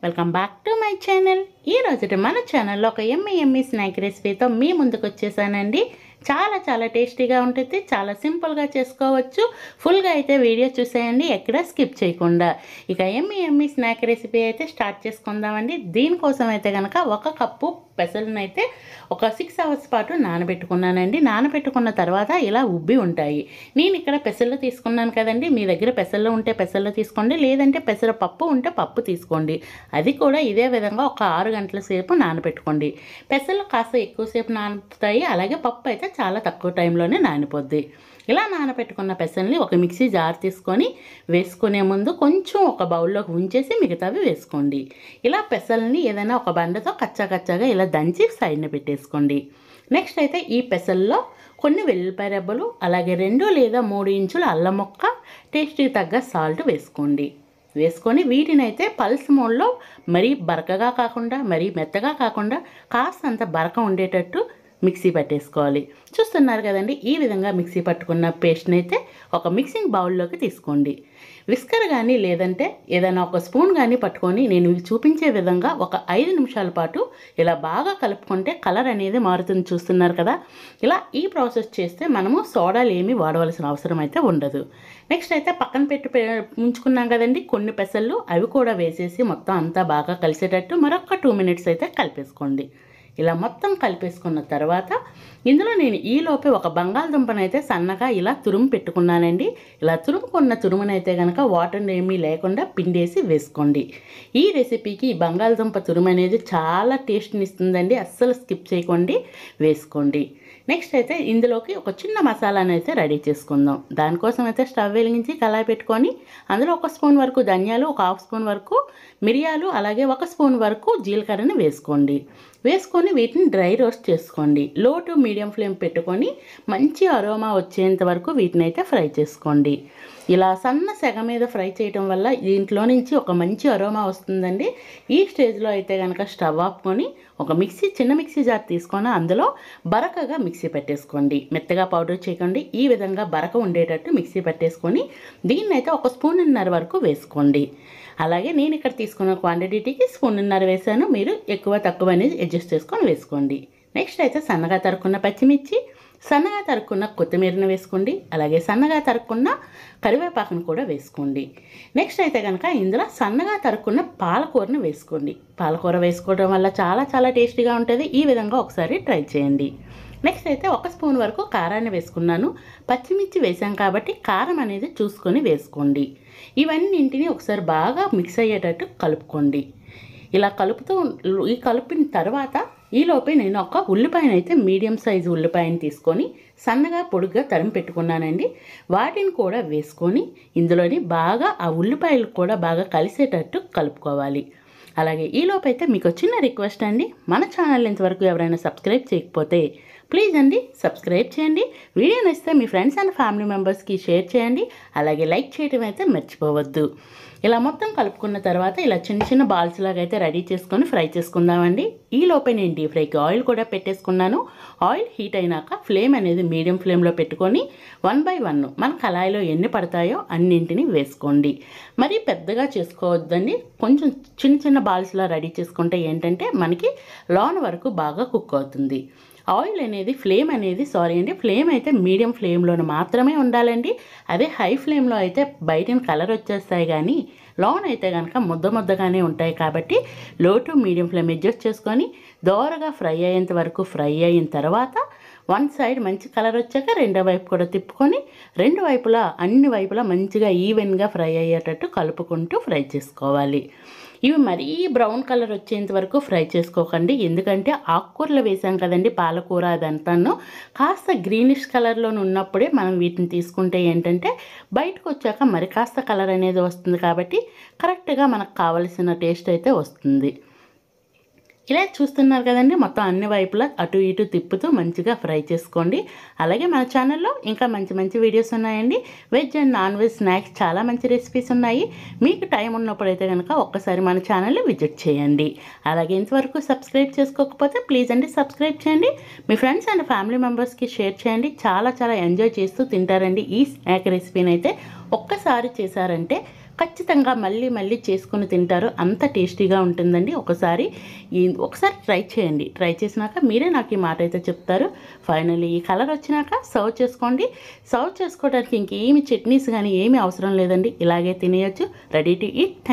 Welcome back to my channel. ఈ రోజు మన ఛానల్లో ఒక ఎమ్మీ స్నాక్ రెసిపీతో మీ ముందుకు వచ్చేసానండి. చాలా టేస్టీగా ఉంటుంది, చాలా సింపుల్గా చేసుకోవచ్చు. ఫుల్గా అయితే వీడియో చూసేయండి, ఎక్కడ స్కిప్ చేయకుండా. ఇక ఎమ్మీ స్నాక్ రెసిపీ అయితే స్టార్ట్ చేసుకుందామండి. దీనికోసం అయితే కనుక 1 కప్పు పెసలను అయితే ఒక 6 అవర్స్ పాటు నానబెట్టుకున్నానండి. నానబెట్టుకున్న తర్వాత ఇలా ఉబ్బి ఉంటాయి. నేను ఇక్కడ పెసలు తీసుకున్నాను కదండి, మీ దగ్గర పెసలు ఉంటే పెసలు తీసుకోండి, లేదంటే పెసర పప్పు ఉంటే పప్పు తీసుకోండి. అది కూడా ఇదే విధంగా ఒక 6 గంటల సేపు నానబెట్టుకోండి. పెసలు కాస్త ఎక్కువసేపు నానుతాయి, అలాగే పప్పు అయితే చాలా తక్కువ టైంలోనే నానిపోద్ది. ఇలా నానబెట్టుకున్న పెసల్ని ఒక మిక్సీ జార్ తీసుకొని వేసుకునే ముందు కొంచెం ఒక బౌల్లోకి ఉంచేసి మిగతావి వేసుకోండి. ఇలా పెసల్ని ఏదైనా ఒక బండతో కచ్చాగా ఇలా దంచి సైడ్ని పెట్టేసుకోండి. నెక్స్ట్ అయితే ఈ పెసల్లో కొన్ని వెల్లుల్లిపాయ రెబ్బలు, అలాగే 2 లేదా 3 ఇంచుల అల్లం ముక్క, టేస్ట్కి తగ్గ సాల్ట్ వేసుకోండి. వేసుకొని వీటిని అయితే పల్స్ మోడ్లో మరీ బరకగా కాకుండా మరీ మెత్తగా కాకుండా కాస్తంత బరక ఉండేటట్టు మిక్సీ పట్టేసుకోవాలి. చూస్తున్నారు కదండి, ఈ విధంగా మిక్సీ పట్టుకున్న పేస్ట్ని అయితే ఒక మిక్సింగ్ బౌల్లోకి తీసుకోండి. విస్కర్ కానీ లేదంటే ఏదైనా ఒక స్పూన్ కానీ పట్టుకొని నేను చూపించే విధంగా ఒక 5 నిమిషాల పాటు ఇలా బాగా కలుపుకుంటే కలర్ అనేది మారుతుంది. చూస్తున్నారు కదా, ఇలా ఈ ప్రాసెస్ చేస్తే మనము సోడాలు ఏమీ వాడవలసిన అవసరం అయితే ఉండదు. నెక్స్ట్ అయితే పక్కన పెట్టి ఉంచుకున్నాం కదండి కొన్ని పెసళ్ళు, అవి కూడా వేసేసి మొత్తం అంతా బాగా కలిసేటట్టు మరొక 2 మినిట్స్ అయితే కలిపేసుకోండి. ఇలా మొత్తం కలిపేసుకున్న తర్వాత ఇందులో నేను ఈలోపే ఒక బంగాళదుంపనైతే సన్నగా ఇలా తురుము పెట్టుకున్నానండి. ఇలా తురుముకున్న తురుమునైతే కనుక వాటర్ ఏమీ లేకుండా పిండేసి వేసుకోండి. ఈ రెసిపీకి ఈ బంగాళదుంప తురుము అనేది చాలా టేస్ట్ని ఇస్తుందండి, అస్సలు స్కిప్ చేయకండి, వేసుకోండి. నెక్స్ట్ అయితే ఇందులోకి ఒక చిన్న మసాలాను అయితే రెడీ చేసుకుందాం. దానికోసం అయితే స్టవ్ వెలిగించి కళాయి పెట్టుకొని అందులో 1 స్పూన్ వరకు ధనియాలు, 1/2 స్పూన్ వరకు మిరియాలు, అలాగే 1 స్పూన్ వరకు జీలకర్రని వేసుకోండి. వేసుకొని వీటిని డ్రై రోస్ట్ చేసుకోండి. లో టు మీడియం ఫ్లేమ్ పెట్టుకొని మంచి అరోమా వచ్చేంత వరకు వీటిని అయితే ఫ్రై చేసుకోండి. ఇలా సన్న సెగ మీద ఫ్రై చేయటం వల్ల దీంట్లో నుంచి ఒక మంచి అరోమా వస్తుందండి. ఈ స్టేజ్లో అయితే కనుక స్టవ్ ఆపుకొని ఒక చిన్న మిక్సీ జార్ తీసుకొని అందులో బరకగా మిక్సీ పెట్టేసుకోండి. మెత్తగా పౌడర్ చేయకండి, ఈ విధంగా బరక ఉండేటట్టు మిక్సీ పెట్టేసుకొని దీన్ని అయితే 1 స్పూన్నర వరకు వేసుకోండి. అలాగే నేను ఇక్కడ తీసుకున్న క్వాంటిటీకి 1.5 స్పూన్ వేసాను, మీరు ఎక్కువ తక్కువ అనేది అడ్జస్ట్ చేసుకొని వేసుకోండి. నెక్స్ట్ అయితే సన్నగా తరుక్కున్న పచ్చిమిర్చి, సన్నగా తరుక్కున్న కొత్తిమీరను వేసుకోండి, అలాగే సన్నగా తరుక్కున్న కరివేపాకును కూడా వేసుకోండి. నెక్స్ట్ అయితే కనుక ఇందులో సన్నగా తరుక్కున్న పాలకూరను వేసుకోండి. పాలకూర వేసుకోవడం వల్ల చాలా టేస్టీగా ఉంటుంది. ఈ విధంగా ఒకసారి ట్రై చేయండి. నెక్స్ట్ అయితే 1 స్పూన్ వరకు కారాన్ని వేసుకున్నాను. పచ్చిమిర్చి వేసాం కాబట్టి కారం అనేది చూసుకొని వేసుకోండి. ఇవన్నింటినీ ఒకసారి బాగా మిక్స్ అయ్యేటట్టు కలుపుకోండి. ఇలా కలిపిన తర్వాత ఈలోపే నేను ఒక ఉల్లిపాయను అయితే మీడియం సైజు ఉల్లిపాయను తీసుకొని సన్నగా పొడుగ్గా తరిమి పెట్టుకున్నానండి. వాటిని కూడా వేసుకొని ఇందులోని బాగా ఆ ఉల్లిపాయలు కూడా బాగా కలిసేటట్టు కలుపుకోవాలి. అలాగే ఈలోపు అయితే మీకు చిన్న రిక్వెస్ట్ అండి, మన ఛానల్ ఇంతవరకు ఎవరైనా సబ్స్క్రైబ్ చేయకపోతే ప్లీజ్ అండి సబ్స్క్రైబ్ చేయండి. వీడియో నచ్చితే మీ ఫ్రెండ్స్ అండ్ ఫ్యామిలీ మెంబర్స్కి షేర్ చేయండి, అలాగే లైక్ చేయడం అయితే మర్చిపోవద్దు. ఇలా మొత్తం కలుపుకున్న తర్వాత ఇలా చిన్న బాల్స్ లాగా అయితే రెడీ చేసుకొని ఫ్రై చేసుకుందామండి. ఈలోపే నేను డీప్ ఫ్రైకి ఆయిల్ కూడా పెట్టేసుకున్నాను. ఆయిల్ హీట్ అయినాక ఫ్లేమ్ అనేది మీడియం ఫ్లేమ్లో పెట్టుకొని 1 by 1 మన కళాయిలో ఎన్ని పడతాయో అన్నింటినీ వేసుకోండి. మరీ పెద్దగా చేసుకోవద్దండి, కొంచెం చిన్న బాల్స్లా రెడీ చేసుకుంటే ఏంటంటే మనకి లోన వరకు బాగా కుక్ అవుతుంది. ఆయిల్ అనేది ఫ్లేమ్ అయితే మీడియం ఫ్లేమ్లోనే మాత్రమే ఉండాలండి. అదే హై ఫ్లేమ్లో అయితే బయట కలర్ వచ్చేస్తాయి, కానీ లోన్ అయితే కనుక ముద్దగానే ఉంటాయి. కాబట్టి లో టు మీడియం ఫ్లేమ్ అడ్జస్ట్ చేసుకొని దోరగా ఫ్రై అయ్యేంత వరకు ఫ్రై అయిన తర్వాత 1 సైడ్ మంచి కలర్ వచ్చాక రెండో వైపు కూడా తిప్పుకొని అన్ని వైపులా మంచిగా ఈవెన్గా ఫ్రై అయ్యేటట్టు కలుపుకుంటూ ఫ్రై చేసుకోవాలి. ఇవి మరీ బ్రౌన్ కలర్ వచ్చేంత వరకు ఫ్రై చేసుకోకండి, ఎందుకంటే ఆకుకూరలు వేసాం కదండి, పాలకూర అదంతాను కాస్త గ్రీనిష్ కలర్లో ఉన్నప్పుడే మనం వీటిని తీసుకుంటే ఏంటంటే బయటకు వచ్చాక మరి కాస్త కలర్ అనేది వస్తుంది. కాబట్టి కరెక్ట్గా మనకు కావలసిన టేస్ట్ అయితే వస్తుంది. ఇలా చూస్తున్నారు కదండి, మొత్తం అన్ని వైపులా అటు ఇటు తిప్పుతూ మంచిగా ఫ్రై చేసుకోండి. అలాగే మన ఛానల్లో ఇంకా మంచి వీడియోస్ ఉన్నాయండి. Veg and non veg snacks చాలా మంచి రెసిపీస్ ఉన్నాయి. మీకు టైం ఉన్నప్పుడైతే కనుక ఒక్కసారి మన ఛానల్ని విజిట్ చేయండి. అలాగే ఇంతవరకు సబ్స్క్రైబ్ చేసుకోకపోతే ప్లీజ్ అండి సబ్స్క్రైబ్ చేయండి. మీ ఫ్రెండ్స్ అండ్ ఫ్యామిలీ మెంబర్స్కి షేర్ చేయండి. చాలా ఎంజాయ్ చేస్తూ తింటారండి. ఈ స్నాక్ రెసిపీని అయితే ఒక్కసారి చేశారంటే ఖచ్చితంగా మళ్ళీ మళ్ళీ చేసుకుని తింటారు, అంత టేస్టీగా ఉంటుందండి. ఒకసారి ట్రై చేయండి. ట్రై చేసినాక మీరే నాకు ఈ మాట అయితే చెప్తారు. ఫైనల్లీ ఈ కలర్ వచ్చినాక సర్వ్ చేసుకోండి. సర్వ్ చేసుకోవడానికి ఇంకేమి చట్నీస్ కానీ ఏమీ అవసరం లేదండి, ఇలాగే తినేయచ్చు. Ready to eat.